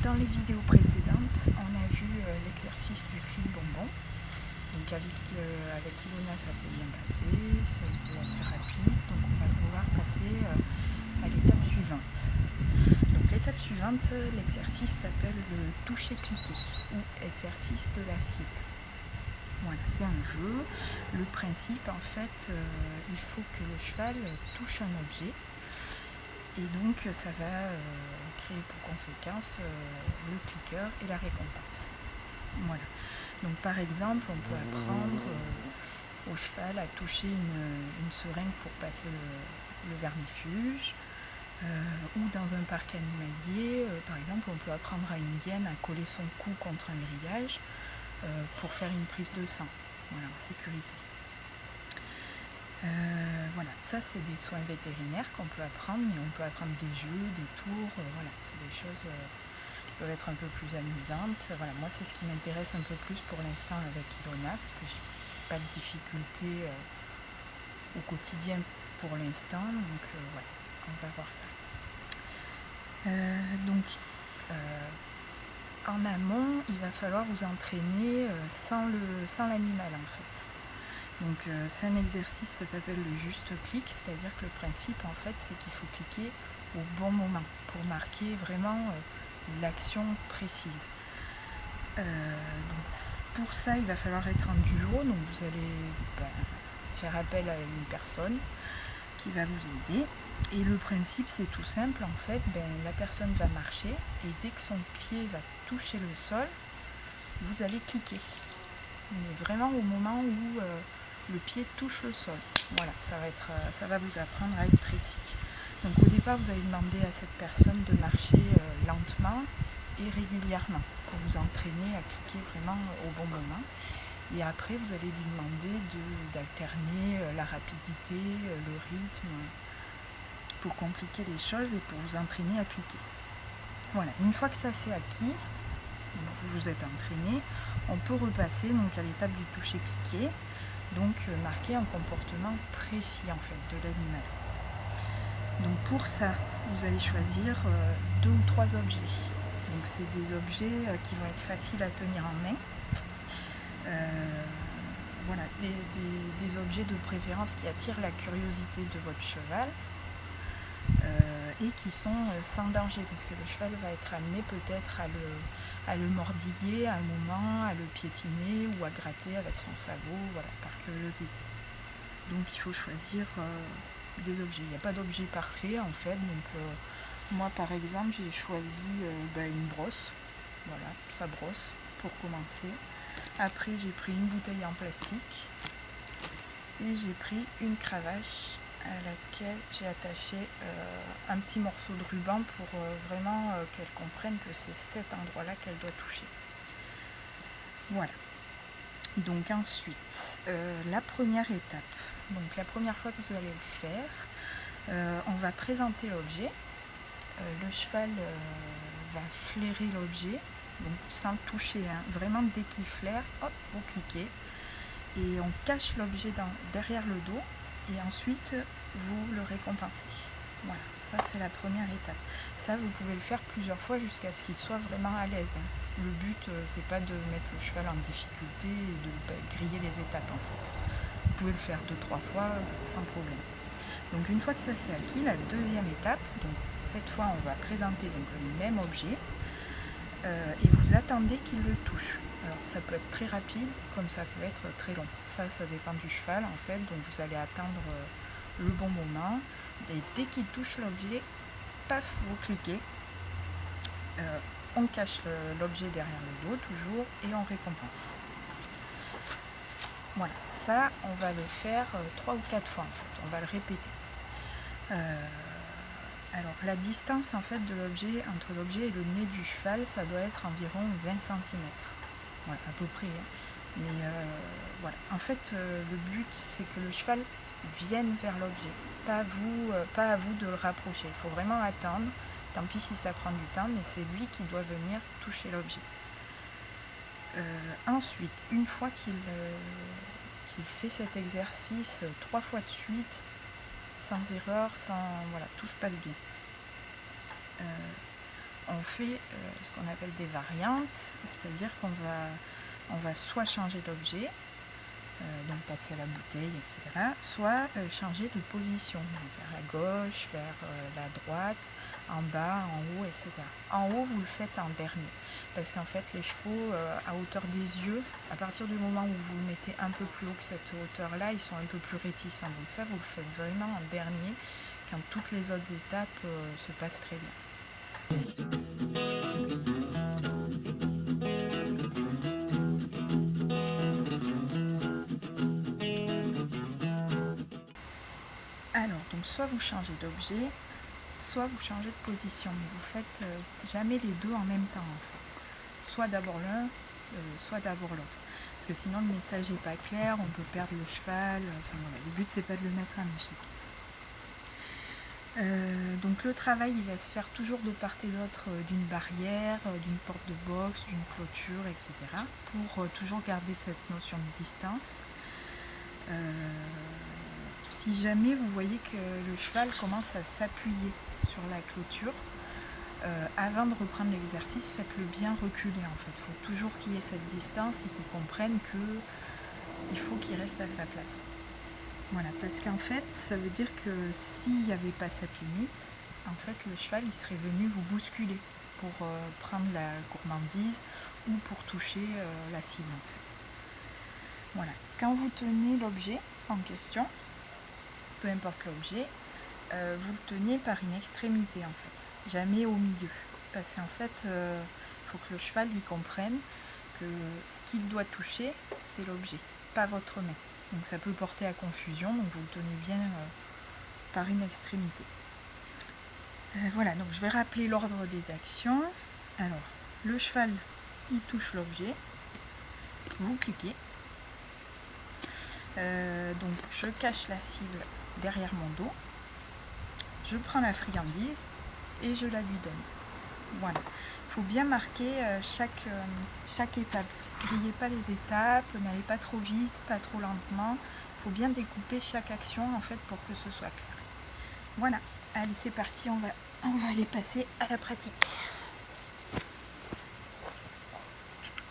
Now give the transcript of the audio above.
Dans les vidéos précédentes, on a vu l'exercice du clic bonbon. Donc avec Ilona, ça s'est bien passé, ça a été assez rapide. Donc on va pouvoir passer à l'étape suivante. Donc l'étape suivante, l'exercice s'appelle le toucher-cliquer ou exercice de la cible. Voilà, c'est un jeu. Le principe, en fait, il faut que le cheval touche un objet. Et donc ça va créer pour conséquence le cliqueur et la récompense. Voilà. Donc par exemple, on peut apprendre au cheval à toucher une seringue pour passer le vermifuge. Ou dans un parc animalier, par exemple, on peut apprendre à une hyène à coller son cou contre un grillage pour faire une prise de sang. Voilà, en sécurité. Voilà, ça c'est des soins vétérinaires qu'on peut apprendre, mais on peut apprendre des jeux, des tours, voilà, c'est des choses qui peuvent être un peu plus amusantes. Voilà, moi c'est ce qui m'intéresse un peu plus pour l'instant avec Ilona, parce que j'ai pas de difficultés au quotidien pour l'instant, donc voilà, on va voir ça. En amont, il va falloir vous entraîner sans l'animal en fait. Donc c'est un exercice, ça s'appelle le juste clic, c'est-à-dire que le principe en fait c'est qu'il faut cliquer au bon moment pour marquer vraiment l'action précise. Donc pour ça il va falloir être en duo, donc vous allez faire appel à une personne qui va vous aider. Et le principe c'est tout simple en fait, la personne va marcher et dès que son pied va toucher le sol, vous allez cliquer. Mais vraiment au moment où le pied touche le sol. Voilà, ça va vous apprendre à être précis. Donc au départ, vous allez demander à cette personne de marcher lentement et régulièrement pour vous entraîner à cliquer vraiment au bon moment. Et après, vous allez lui demander d'alterner la rapidité, le rythme, pour compliquer les choses et pour vous entraîner à cliquer. Voilà, une fois que ça c'est acquis, vous vous êtes entraîné, on peut repasser donc à l'étape du toucher-cliquer. Donc marquer un comportement précis en fait de l'animal. Donc pour ça, vous allez choisir 2 ou 3 objets. Donc c'est des objets qui vont être faciles à tenir en main. Voilà, des objets de préférence qui attirent la curiosité de votre cheval et qui sont sans danger, parce que le cheval va être amené peut-être à le mordiller à un moment, à le piétiner ou à gratter avec son sabot, voilà, par curiosité. Donc il faut choisir des objets. Il n'y a pas d'objet parfait en fait. Donc moi par exemple j'ai choisi une brosse. Voilà, sa brosse pour commencer. Après j'ai pris une bouteille en plastique et j'ai pris une cravache à laquelle j'ai attaché un petit morceau de ruban pour vraiment qu'elle comprenne que c'est cet endroit-là qu'elle doit toucher. Voilà. Donc ensuite, la première étape. Donc la première fois que vous allez le faire, on va présenter l'objet. Le cheval va flairer l'objet, donc sans le toucher, hein. Vraiment dès qu'il flaire, hop, vous cliquez. Et on cache l'objet derrière le dos et ensuite vous le récompensez. Voilà, ça c'est la première étape. Ça vous pouvez le faire plusieurs fois jusqu'à ce qu'il soit vraiment à l'aise, hein. Le but c'est pas de mettre le cheval en difficulté et de griller les étapes en fait. Vous pouvez le faire 2-3 fois sans problème. Donc une fois que ça c'est acquis, la deuxième étape, donc cette fois on va présenter donc le même objet et vous attendez qu'il le touche. Alors ça peut être très rapide comme ça peut être très long. Ça dépend du cheval en fait, donc vous allez attendre le bon moment et dès qu'il touche l'objet, paf, vous cliquez. On cache l'objet derrière le dos toujours et on récompense. Voilà, ça on va le faire 3 ou 4 fois en fait, on va le répéter. Alors la distance en fait de l'objet entre l'objet et le nez du cheval, ça doit être environ 20 cm. Voilà, à peu près. Hein. Mais voilà. En fait, le but c'est que le cheval vienne vers l'objet, pas à vous de le rapprocher. Il faut vraiment attendre. Tant pis si ça prend du temps, mais c'est lui qui doit venir toucher l'objet. Ensuite, une fois qu'il fait cet exercice 3 fois de suite, sans erreur, voilà, tout se passe bien. on fait ce qu'on appelle des variantes, c'est-à-dire on va soit changer d'objet, donc passer à la bouteille, etc., soit changer de position, donc vers la gauche, vers la droite, en bas, en haut, etc. En haut, vous le faites en dernier, parce qu'en fait, les chevaux, à hauteur des yeux, à partir du moment où vous le mettez un peu plus haut que cette hauteur-là, ils sont un peu plus réticents. Donc ça, vous le faites vraiment en dernier, quand toutes les autres étapes se passent très bien. Alors, donc soit vous changez d'objet, soit vous changez de position, mais vous faites jamais les deux en même temps en fait. Soit d'abord l'un, soit d'abord l'autre. Parce que sinon le message n'est pas clair, on peut perdre le cheval, enfin voilà, le but c'est pas de le mettre en échec. Donc le travail il va se faire toujours de part et d'autre d'une barrière, d'une porte de boxe, d'une clôture, etc. pour toujours garder cette notion de distance. Si jamais vous voyez que le cheval commence à s'appuyer sur la clôture, avant de reprendre l'exercice, faites-le bien reculer en fait. Il faut toujours qu'il y ait cette distance et qu'il comprenne qu'il faut qu'il reste à sa place. Voilà, parce qu'en fait, ça veut dire que s'il n'y avait pas cette limite, en fait, le cheval, il serait venu vous bousculer pour prendre la gourmandise ou pour toucher la cible, en fait. Voilà, quand vous tenez l'objet en question, peu importe l'objet, vous le tenez par une extrémité, en fait, jamais au milieu. Parce qu'en fait, il faut que le cheval, il comprenne que ce qu'il doit toucher, c'est l'objet, pas votre main. Donc ça peut porter à confusion, donc vous le tenez bien par une extrémité. Voilà, donc je vais rappeler l'ordre des actions. Alors, le cheval, il touche l'objet, vous cliquez. Donc je cache la cible derrière mon dos, je prends la friandise et je la lui donne. Voilà, il faut bien marquer chaque étape. Grillez pas les étapes, n'allez pas trop vite, pas trop lentement. Il faut bien découper chaque action en fait pour que ce soit clair. Voilà, allez c'est parti, on va aller passer à la pratique.